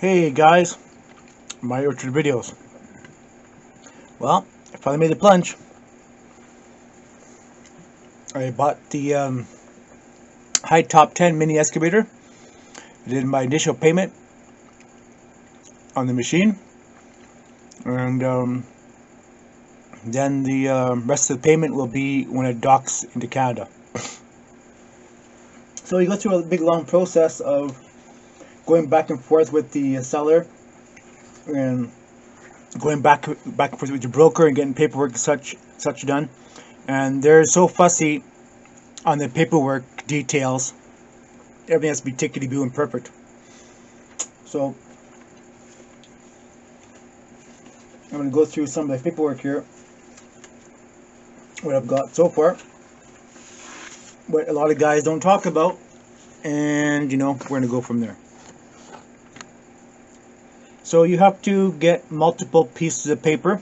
Hey guys, my orchard videos. Well, I finally made the plunge. I bought the high top 10 mini excavator. I did my initial payment on the machine, and then the rest of the payment will be when it docks into Canada. So you go through a big long process of going back and forth with the seller and going back and forth with your broker and getting paperwork and such done. And they're so fussy on the paperwork details. Everything has to be tickety-boo and perfect. So I'm going to go through some of the paperwork here, what I've got so far, what a lot of guys don't talk about, and we're going to go from there. So you have to get multiple pieces of paper.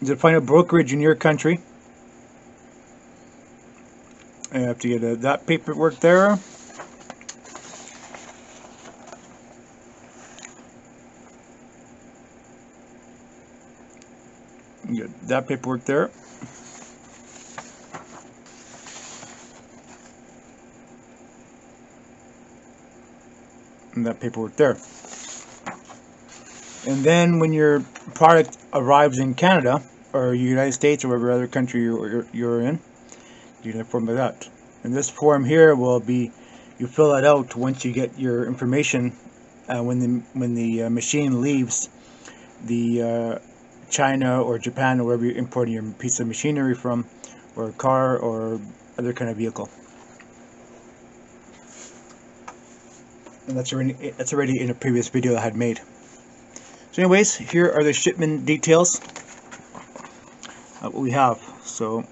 You have to find a brokerage in your country. I have to get that paperwork there. Get that paperwork there. And that paperwork there. And then when your product arrives in Canada or United States or whatever other country you're in, you get a form like that. And this form here will be, you fill it out once you get your information when the machine leaves the China or Japan or wherever you're importing your piece of machinery from, or a car or other kind of vehicle. And that's already in a previous video I had made. So anyways, here are the shipment details of what we have. So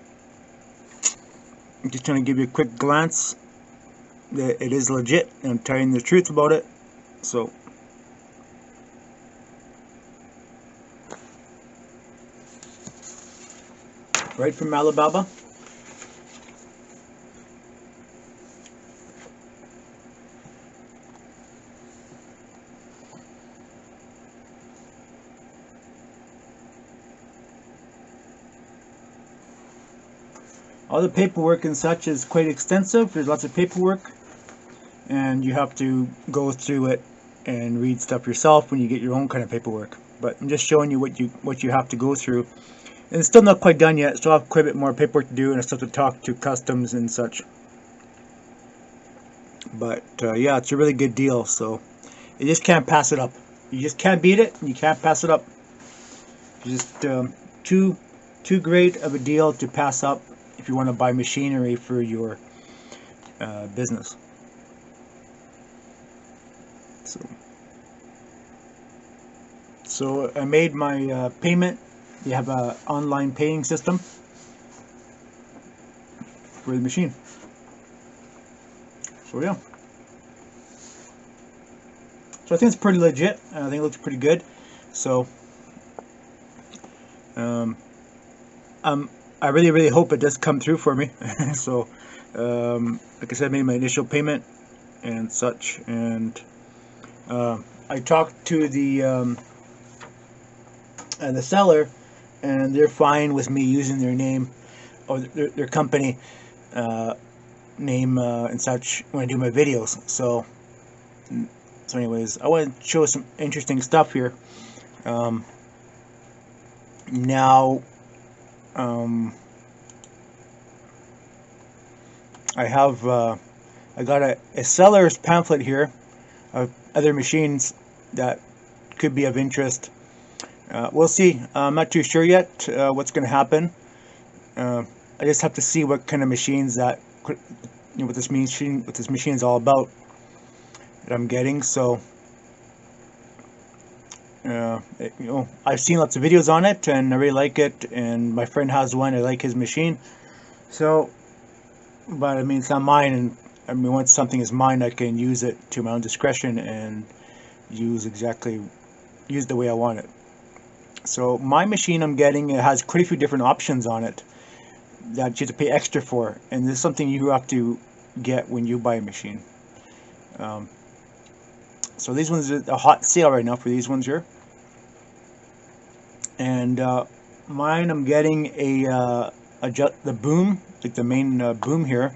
I'm just trying to give you a quick glance that it is legit, and I'm telling you the truth about it. So right from Alibaba. All the paperwork and such is quite extensive. There's lots of paperwork, and you have to go through it and read stuff yourself when you get your own kind of paperwork. But I'm just showing you what you have to go through. And it's still not quite done yet. Still have quite a bit more paperwork to do, and I still have to talk to customs and such. But yeah, it's a really good deal. So you just can't pass it up. You just can't beat it, and you can't pass it up. It's just too great of a deal to pass up if you want to buy machinery for your business. So I made my payment. You have an online paying system for the machine. So yeah. So I think it's pretty legit. I think it looks pretty good. So I really hope it does come through for me. So like I said, I made my initial payment and such, and I talked to the seller, and they're fine with me using their name or their company name and such when I do my videos. So anyways, I want to show some interesting stuff here. Now I got a seller's pamphlet here of other machines that could be of interest. We'll see. I'm not too sure yet what's going to happen. I just have to see what kind of machines what this machine is all about that I'm getting. So I've seen lots of videos on it, and I really like it, and my friend has one. I like his machine. So, but I mean, it's not mine, and I mean, once something is mine, I can use it to my own discretion and use the way I want it. So my machine I'm getting, it has quite a few different options on it that you have to pay extra for, and this is something you have to get when you buy a machine. So these ones are a hot sale right now for these ones here. And mine, I'm getting the boom, like the main boom here.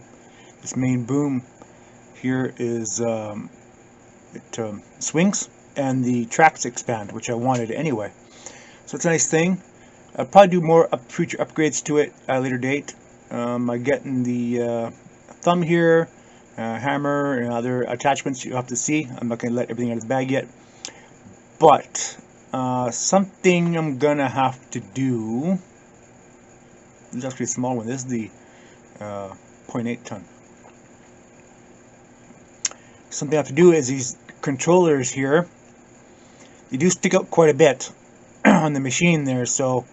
This main boom here is it swings, and the tracks expand, which I wanted anyway. So it's a nice thing. I'll probably do more future upgrades to it at a later date. I'm getting the thumb here, hammer, and other attachments you have to see. I'm not going to let everything out of the bag yet. But something I'm going to have to do. This is actually a small one. This is the 0.8 ton. Something I have to do is these controllers here. They do stick out quite a bit on the machine there, so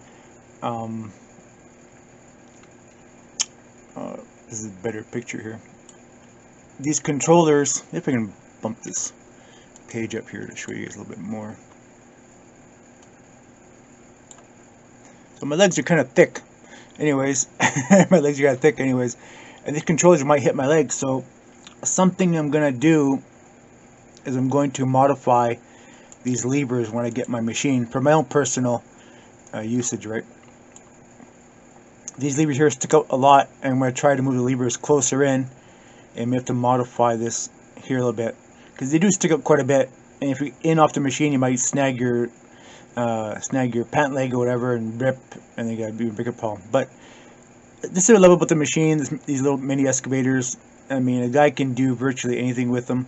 this is a better picture here. These controllers, if I can bump this page up here to show you guys a little bit more. So my legs are kind of thick anyways. My legs are kind of thick anyways, and these controllers might hit my legs. So something I'm gonna do is I'm going to modify these levers when I get my machine for my own personal usage, right? These levers here stick out a lot, and I'm going to try to move the levers closer in, and we have to modify this here a little bit, because they do stick out quite a bit, and if you're in off the machine, you might snag your pant leg or whatever and rip, and they got to be a bigger problem. But this is what I love about the machine, these little mini excavators. I mean, a guy can do virtually anything with them,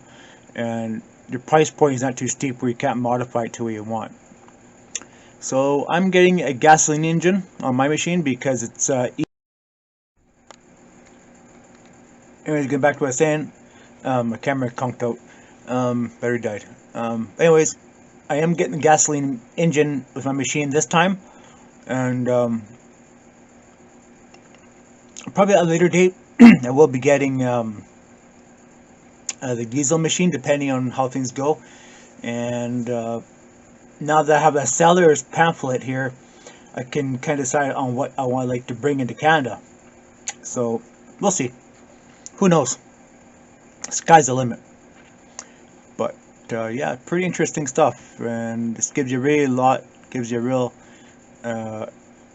and the price point is not too steep where you can't modify it to what you want. So I'm getting a gasoline engine on my machine because it's anyways, getting back to what I was saying, my camera conked out, battery died. Anyways, I am getting the gasoline engine with my machine this time, and probably at a later date I will be getting the diesel machine, depending on how things go. And now that I have a seller's pamphlet here, I can kind of decide on what I want to bring into Canada. So we'll see. Who knows? Sky's the limit. But yeah, pretty interesting stuff, and this gives you a real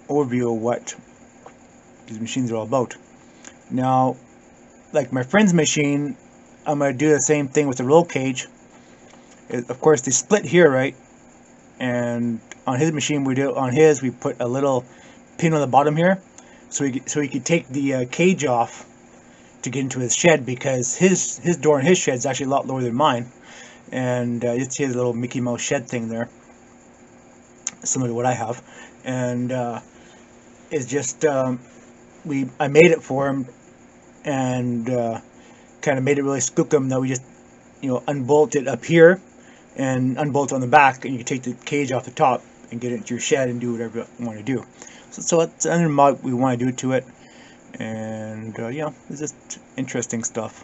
overview of what these machines are all about. Now, like my friend's machine, I'm going to do the same thing with the roll cage. Of course, they split here, right? And on his machine, we put a little pin on the bottom here, so he could take the cage off to get into his shed, because his door in his shed is actually a lot lower than mine. And you see his little Mickey Mouse shed thing there, similar to what I have. And it's just I made it for him, and kind of made it really skookum that we just unbolt it up here and unbolt on the back, and you can take the cage off the top and get it into your shed and do whatever you want to do. So that's another mod we want to do to it. And yeah, it's just interesting stuff.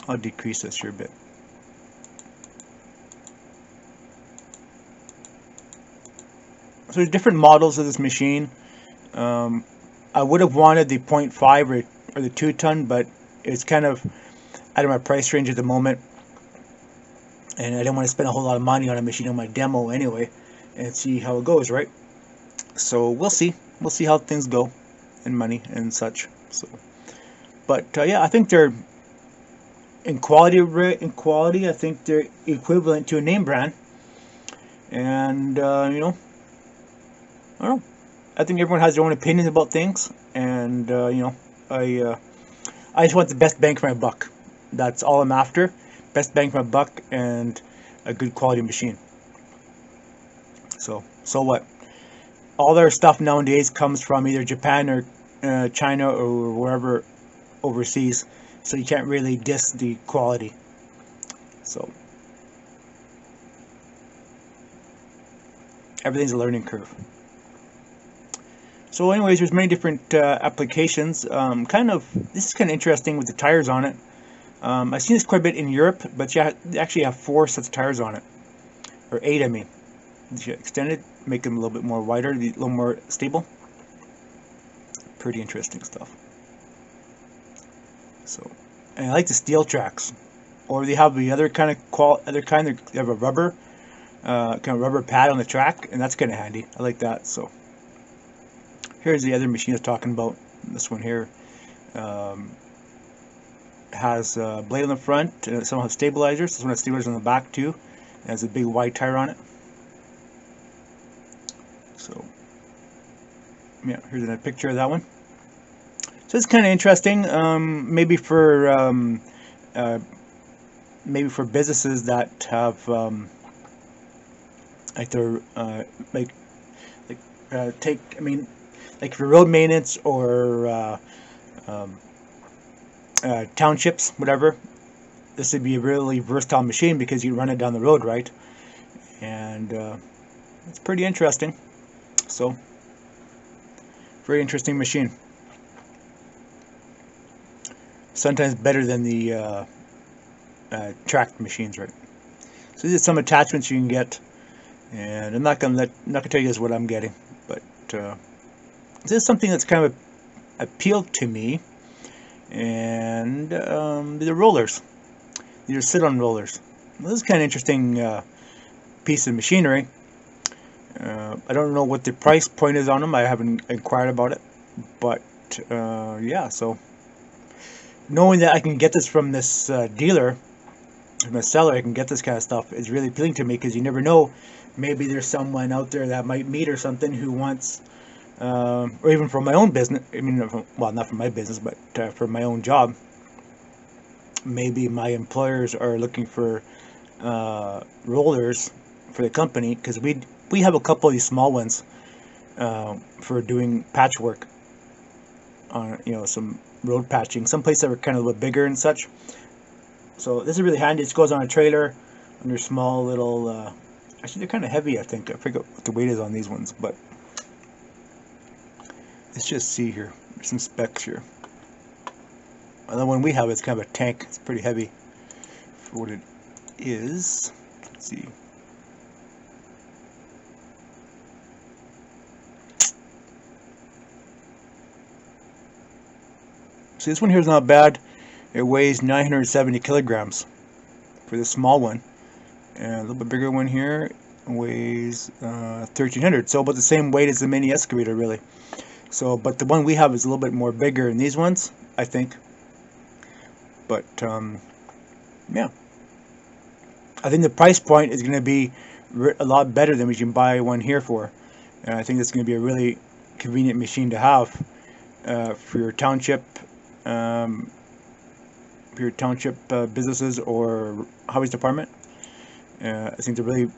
I'll decrease this here a bit. So there's different models of this machine. I would have wanted the 0.5 or the 2 ton, but it's kind of out of my price range at the moment, and I didn't want to spend a whole lot of money on a machine on my demo anyway, and see how it goes, right? So we'll see how things go, and money and such. So, but yeah, I think they're in quality. I think they're equivalent to a name brand, and I don't know. I think everyone has their own opinions about things, and I just want the best bang for my buck. That's all I'm after. Best bang for my buck and a good quality machine. So what? All their stuff nowadays comes from either Japan or China or wherever overseas, so you can't really diss the quality. So everything's a learning curve. So anyways, there's many different applications. This is kind of interesting with the tires on it. I've seen this quite a bit in Europe, but they actually have 4 sets of tires on it, or 8, I mean. Extended, make them a little bit more wider, a little more stable. Pretty interesting stuff. So, and I like the steel tracks. or they have the other kind of they have a rubber kind of rubber pad on the track, and that's kind of handy. I like that. So here's the other machine I was talking about. This one here has a blade on the front, and it somehow has stabilizers. This one has stabilizers on the back too. It has a big wide tire on it. So yeah, here's a picture of that one. So it's kind of interesting. Maybe for businesses that have like they're like for road maintenance or townships, whatever. This would be a really versatile machine because you run it down the road, right? And it's pretty interesting. So, very interesting machine. Sometimes better than the tracked machines, right? So these are some attachments you can get, and I'm not gonna tell you guys what I'm getting, but this is something that's kind of appealed to me. And these are rollers. These are sit-on rollers. This is kind of interesting piece of machinery. I don't know what the price point is on them. I haven't inquired about it, but yeah. So knowing that I can get this from this dealer, from a seller, I can get this kind of stuff is really appealing to me, because you never know. Maybe there's someone out there that might meet or something who wants, or even from my own business. I mean, well, not from my business, but from my own job. Maybe my employers are looking for rollers for the company, because we have a couple of these small ones for doing patchwork on, some road patching. Some places that are kind of a little bigger and such. So this is really handy. It goes on a trailer under small little. Actually, they're kind of heavy. I think I forget what the weight is on these ones, but let's just see here. There's some specs here. The one we have is kind of a tank. It's pretty heavy for what it is. Let's see. See, this one here is not bad. It weighs 970 kilograms for the small one. And a little bit bigger one here weighs 1,300. So about the same weight as the mini excavator, really. So, but the one we have is a little bit more bigger than these ones, I think. But yeah, I think the price point is going to be a lot better than we can buy one here for. And I think it's going to be a really convenient machine to have for your township. Businesses or highways department. I think they're really,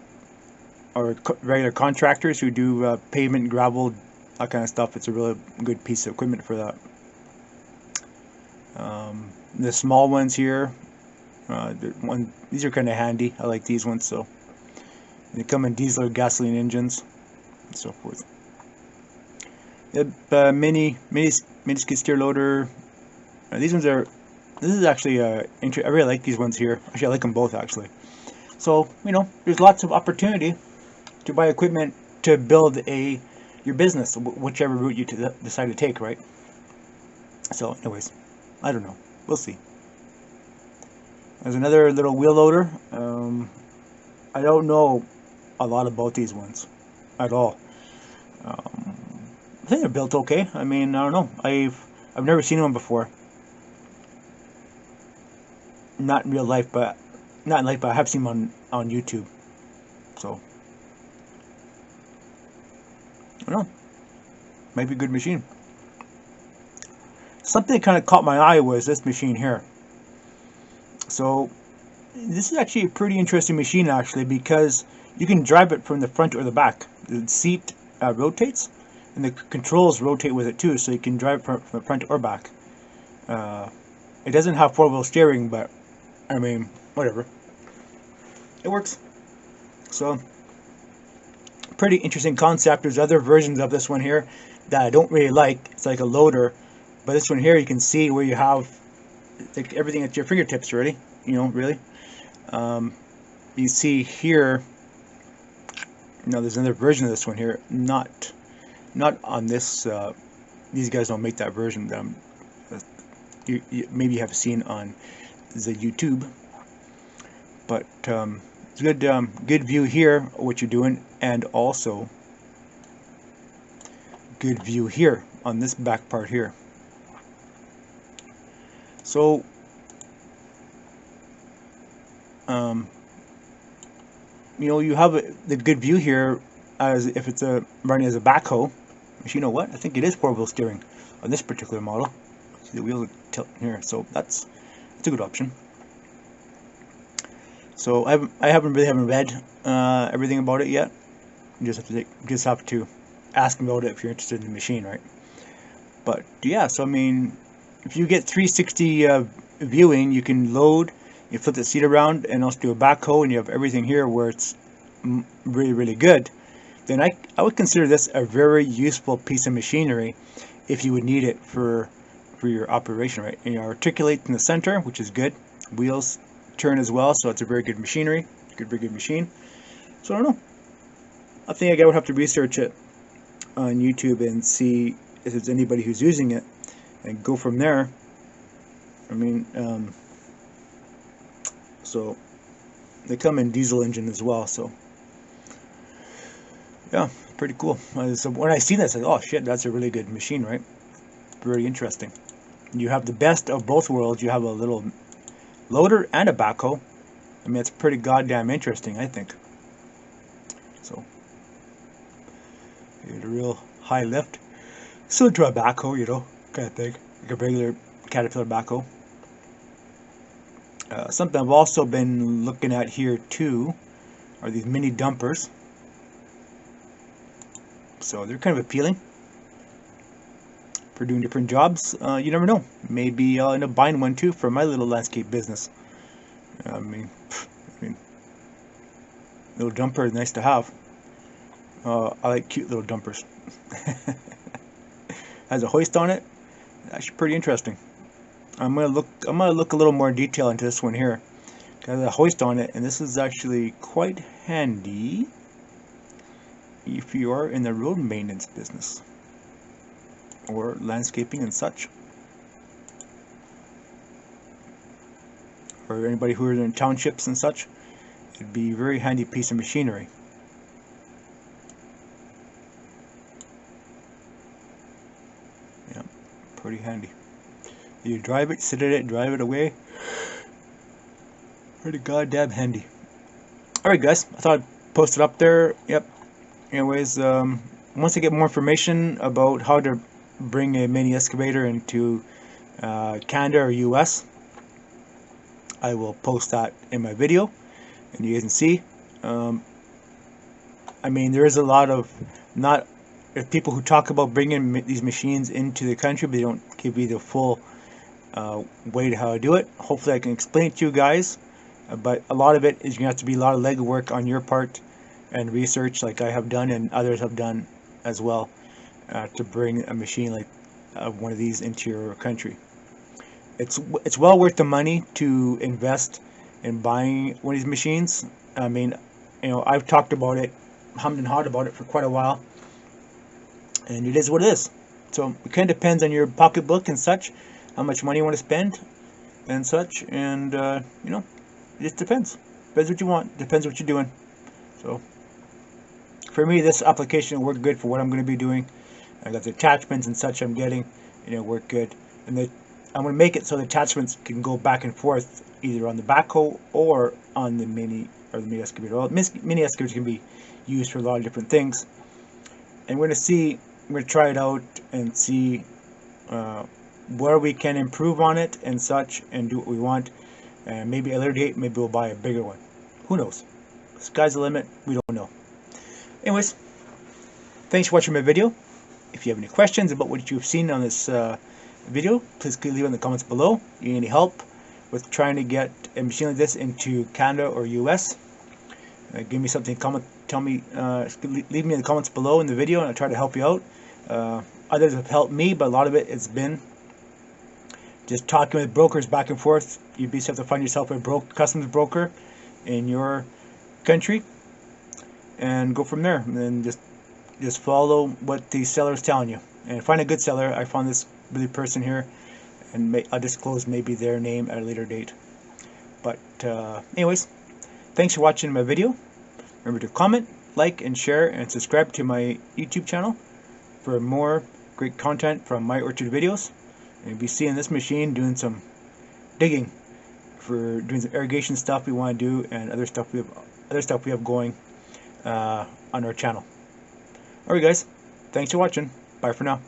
or regular contractors who do pavement, gravel, that kind of stuff. It's a really good piece of equipment for that. The small ones here, these are kind of handy. I like these ones. So they come in diesel or gasoline engines and so forth. Mini skid steer loader. These ones are. This is actually I really like these ones here. Actually, I like them both actually. So there's lots of opportunity to buy equipment to build your business, whichever route you decide to take, right? So, anyways, I don't know. We'll see. There's another little wheel loader. I don't know a lot about these ones at all. I think they're built okay. I mean, I don't know. I've never seen one before. Not in real life, but I have seen them on YouTube. So I don't know. Might be a good machine. Something that kind of caught my eye was this machine here. So this is actually a pretty interesting machine, actually, because you can drive it from the front or the back. The seat rotates, and the controls rotate with it too, so you can drive it from the front or back. It doesn't have four-wheel steering, but I mean, whatever. It works. So, pretty interesting concept. There's other versions of this one here that I don't really like. It's like a loader, but this one here you can see where you have like everything at your fingertips already. Really. You see here. There's another version of this one here. Not on this. These guys don't make that version that you maybe have seen on the YouTube. But it's good, good view here what you're doing, and also good view here on this back part here. So you know, you have the good view here as if it's running as a backhoe. But you know what? I think it is 4-wheel steering on this particular model. See the wheels tilt here, so that's a good option. So I haven't really read everything about it yet. You just have to ask about it if you're interested in the machine, right? But yeah, so I mean, if you get 360 viewing, you can load, you flip the seat around, and also do a backhoe, and you have everything here where it's really good. Then I would consider this a very useful piece of machinery if you would need it for your operation, right? And you articulate in the center, which is good. Wheels turn as well, so it's a very good machinery, very good machine. So I don't know. I think I would have to research it on YouTube and see if there's anybody who's using it, and go from there. I mean, so they come in diesel engine as well, so yeah, pretty cool. So when I see that, I say, oh shit, that's a really good machine, right? Very interesting. You have the best of both worlds. You have a little loader and a backhoe. I mean, it's pretty goddamn interesting, I think. So you get a real high lift, similar to a backhoe, you know, kind of thing, like a regular Caterpillar backhoe. Something I've also been looking at here too are these mini dumpers. So they're kind of appealing for doing different jobs. You never know. Maybe I'll end up buying one too for my little landscape business. I mean, little dumper is nice to have. I like cute little dumpers. Has a hoist on it. Actually, pretty interesting. I'm gonna look a little more detail into this one here. It has a hoist on it, and this is actually quite handy if you are in the road maintenance business or landscaping and such, or anybody who is in townships and such. It'd be a very handy piece of machinery. Yeah, pretty handy. You drive it, sit in it, drive it away. Pretty goddamn handy. Alright guys, I thought I'd post it up there. Yep. Anyways, once I get more information about how to bring a mini excavator into Canada or US, I will post that in my video, and you guys can see. I mean, there is a lot of people who talk about bringing these machines into the country, but they don't give you the full way to how to do it. Hopefully I can explain it to you guys, but a lot of it is going to have to be a lot of legwork on your part and research, like I have done and others have done as well, to bring a machine like one of these into your country. It's well worth the money to invest in buying one of these machines. I mean, you know, I've talked about it, hummed and hawed about it for quite a while, and it is what it is. So it kind of depends on your pocketbook and such, how much money you want to spend and such, and you know, it just depends. Depends what you want, depends what you're doing. So for me, this application will work good for what I'm going to be doing. I got the attachments and such I'm getting, and it'll work good. And I'm going to make it so the attachments can go back and forth either on the backhoe or on the mini excavator. Well, mini excavators can be used for a lot of different things. And we're going to try it out and see where we can improve on it and such, and do what we want. And maybe at a later date, maybe we'll buy a bigger one. Who knows? Sky's the limit. We don't know. Anyways, thanks for watching my video. If you have any questions about what you've seen on this video, please leave it in the comments below. You need any help with trying to get a machine like this into Canada or US? Give me something. Tell me. Leave me in the comments below in the video, and I'll try to help you out. Others have helped me, but a lot of it has been just talking with brokers back and forth. You basically have to find yourself a customs broker in your country and go from there. And then just follow what the seller's telling you and find a good seller. I found this really person here, and I'll disclose maybe their name at a later date. But anyways, thanks for watching my video. Remember to comment, like, and share, and subscribe to my YouTube channel for more great content from my orchard videos. And you'll be seeing this machine doing some digging for doing some irrigation stuff we want to do, and other stuff we have going on our channel. Alright guys, thanks for watching. Bye for now.